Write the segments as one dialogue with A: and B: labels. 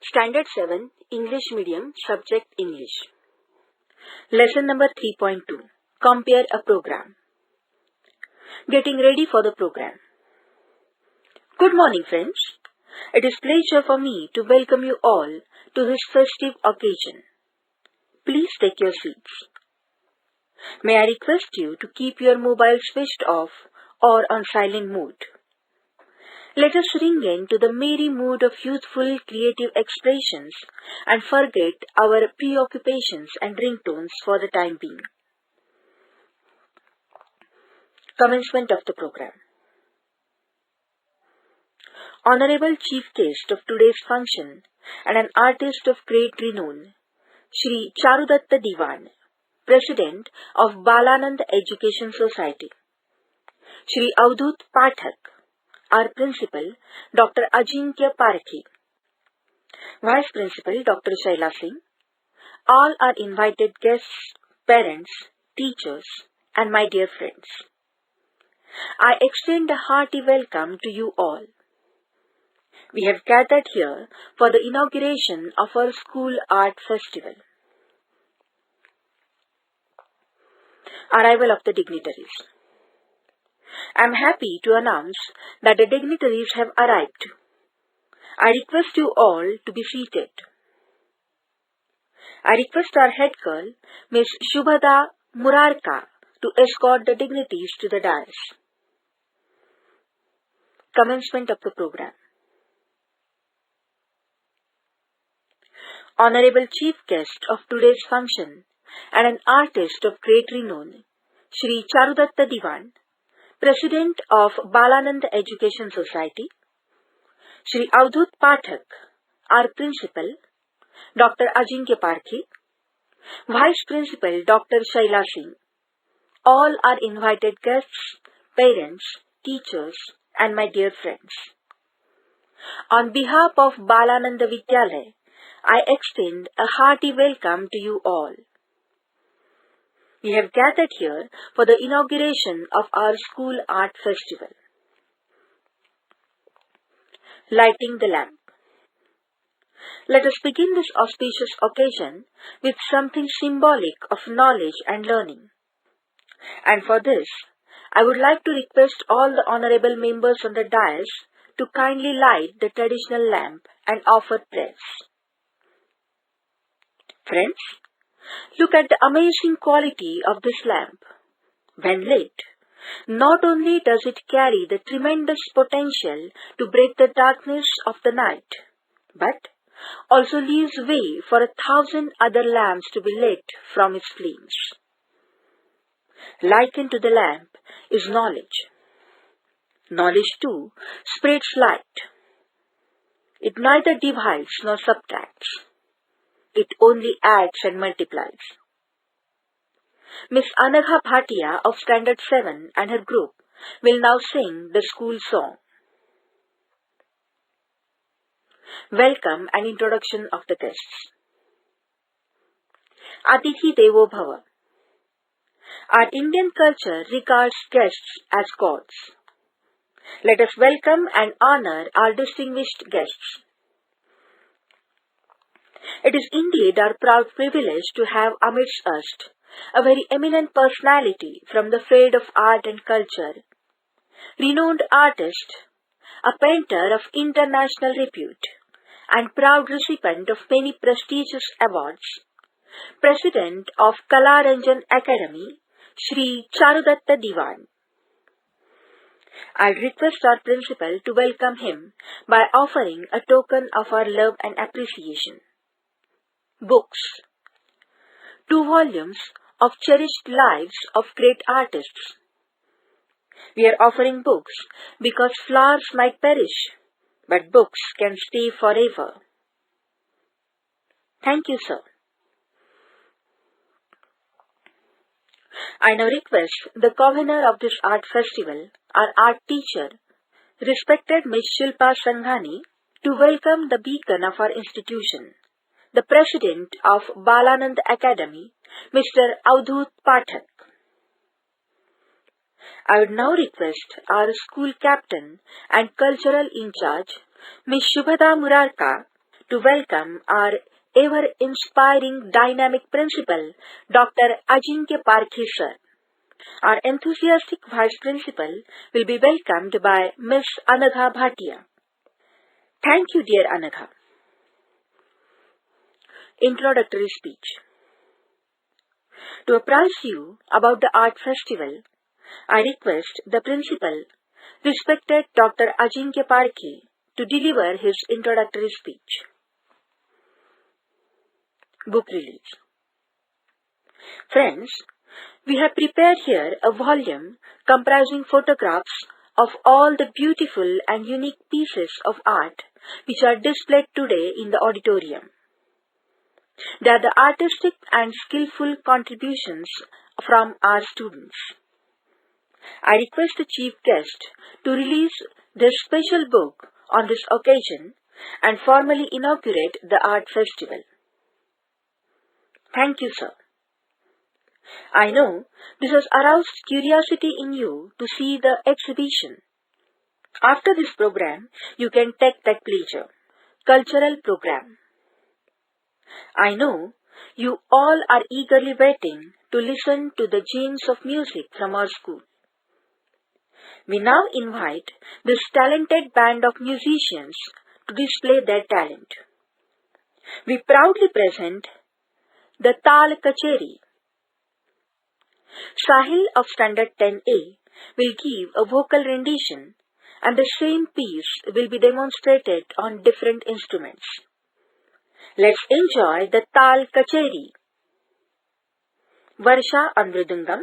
A: Standard 7, English Medium, Subject English. Lesson number 3.2, Compare a Program. Getting ready for the program. Good morning, friends. It is pleasure for me to welcome you all to this festive occasion. Please take your seats. May I request you to keep your mobile switched off or on silent mode. Let us ring in to the merry mood of youthful creative expressions and forget our preoccupations and ringtones for the time being. Commencement of the program. Honorable Chief Guest of today's function and an artist of great renown, Shri Charudatta Diwan, President of Balanand Education Society. Shri Avdut Pathak, our Principal, Dr. Ajinkya Parkhi. Vice Principal, Dr. Shaila Singh. All are invited guests, parents, teachers, and my dear friends. I extend a hearty welcome to you all. We have gathered here for the inauguration of our School Art Festival. Arrival of the Dignitaries. I am happy to announce that the dignitaries have arrived. I request you all to be seated. I request our head girl, Miss Shubhada Murarka, to escort the dignitaries to the dais. Commencement of the program. Honorable Chief Guest of today's function and an artist of great renown, Shri Charudatta Diwan, President of Balanand Education Society, Shri Avdut Pathak, our Principal, Dr. Ajinkya Parkhi, Vice Principal, Dr. Shaila Singh. All are invited guests, parents, teachers, and my dear friends. On behalf of Balananda Vidyalaya, I extend a hearty welcome to you all. We have gathered here for the inauguration of our School Art Festival. Lighting the lamp. Let us begin this auspicious occasion with something symbolic of knowledge and learning. And for this, I would like to request all the honorable members on the dais to kindly light the traditional lamp and offer prayers. Friends, look at the amazing quality of this lamp. When lit, not only does it carry the tremendous potential to break the darkness of the night, but also leaves way for 1,000 other lamps to be lit from its flames. Likened to the lamp is knowledge. Knowledge too spreads light. It neither divides nor subtracts. It only adds and multiplies. Miss Anagha Bhatia of Standard 7 and her group will now sing the school song. Welcome and introduction of the guests. Atithi Devo Bhava. Our Indian culture regards guests as gods. Let us welcome and honor our distinguished guests. It is indeed our proud privilege to have amidst us a very eminent personality from the field of art and culture, renowned artist, a painter of international repute, and proud recipient of many prestigious awards, President of Kalaranjan Academy, Shri Charudatta Diwan. I request our principal to welcome him by offering a token of our love and appreciation. Books. 2 volumes of cherished lives of great artists. We are offering books because flowers might perish, but books can stay forever. Thank you, sir. I now request the convener of this art festival, our art teacher, respected Miss Shilpa Sanghani, to welcome the beacon of our institution, the President of Balanand Academy, Mr. Avdut Pathak. I would now request our school captain and cultural in charge, Ms. Shubhada Murarka, to welcome our ever-inspiring dynamic principal, Dr. Ajinkya Parkhe sir. Our enthusiastic Vice Principal will be welcomed by Miss Anagha Bhatia. Thank you, dear Anagha. Introductory Speech. To apprise you about the Art Festival, I request the Principal, respected Dr. Ajinkya Parkhe, to deliver his introductory speech. Book release. Friends, we have prepared here a volume comprising photographs of all the beautiful and unique pieces of art which are displayed today in the auditorium. They are the artistic and skillful contributions from our students. I request the Chief Guest to release this special book on this occasion and formally inaugurate the Art Festival. Thank you, sir. I know this has aroused curiosity in you to see the exhibition. After this program, you can take that pleasure. Cultural program. I know you all are eagerly waiting to listen to the gems of music from our school. We now invite this talented band of musicians to display their talent. We proudly present the Tal Kacheri. Sahil of Standard 10A will give a vocal rendition, and the same piece will be demonstrated on different instruments. Let's enjoy the Tal Kacheri. Varsha on Mridangam,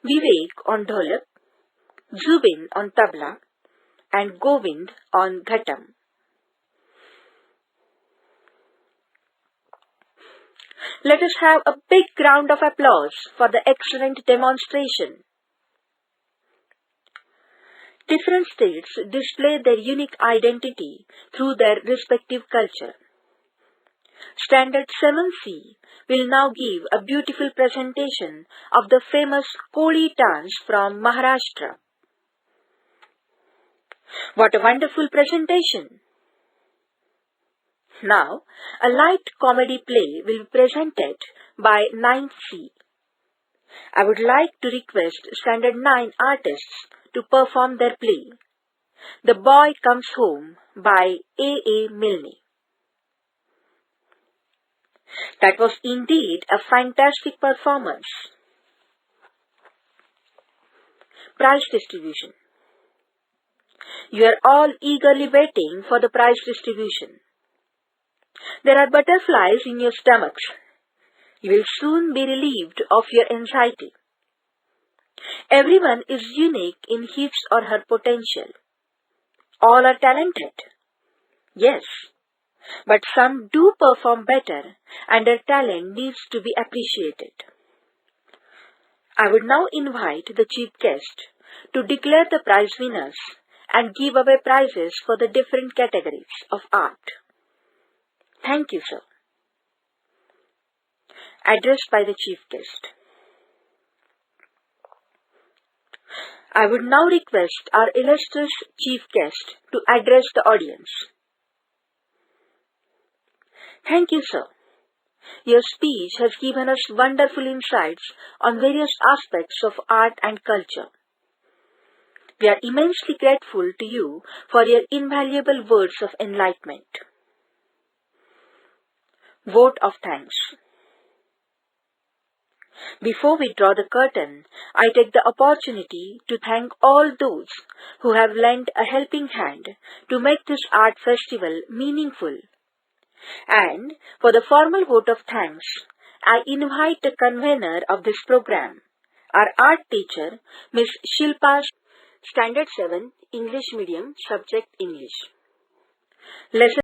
A: Vivek on Dholak, Zubin on Tabla, and Govind on Ghatam. Let us have a big round of applause for the excellent demonstration. Different states display their unique identity through their respective culture. Standard 7C will now give a beautiful presentation of the famous Koli dance from Maharashtra. What a wonderful presentation! Now, a light comedy play will be presented by 9C. I would like to request Standard 9 artists to perform their play, The Boy Comes Home by A. Milne. That was indeed a fantastic performance. Prize distribution. You are all eagerly waiting for the prize distribution. There are butterflies in your stomachs. You will soon be relieved of your anxiety. Everyone is unique in his or her potential. All are talented. Yes, but some do perform better and their talent needs to be appreciated. I would now invite the Chief Guest to declare the prize winners and give away prizes for the different categories of art. Thank you, sir. Address by the Chief Guest. I would now request our illustrious Chief Guest to address the audience. Thank you, sir. Your speech has given us wonderful insights on various aspects of art and culture. We are immensely grateful to you for your invaluable words of enlightenment. Vote of thanks. Before we draw the curtain, I take the opportunity to thank all those who have lent a helping hand to make this art festival meaningful. And for the formal vote of thanks, I invite the convener of this program, our art teacher, Miss Shilpa, Standard 7, English Medium, Subject English. Lesson